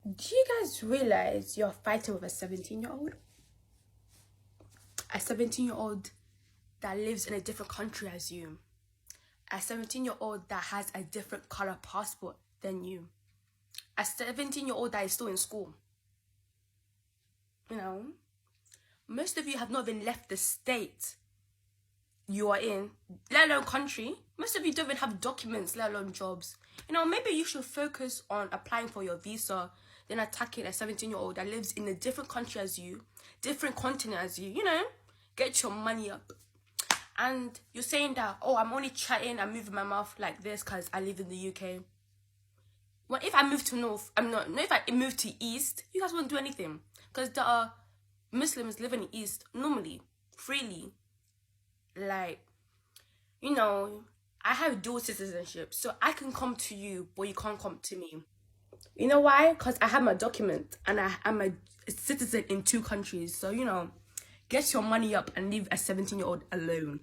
Do you guys realize you're fighting with a 17-year-old? A 17-year-old that lives in a different country as you. A 17-year-old that has a different color passport than you. A 17-year-old that is still in school. You know? Most of you have not even left the state you are in, let alone country. Most of you don't even have documents, let alone jobs. You know, maybe you should focus on applying for your visa than attacking a 17-year-old that lives in a different country as you, different continent as you. You know, get your money up. And you're saying that, oh, I'm only chatting and moving my mouth like this because I live in the UK. Well, if I move to north, if I move to east, you guys won't do anything. Because there are Muslims living in east normally, freely. Like, you know, I have dual citizenship, so I can come to you, but you can't come to me. You know why? Because I have my document and I'm a citizen in 2 countries. So, you know, get your money up and leave a 17-year-old alone.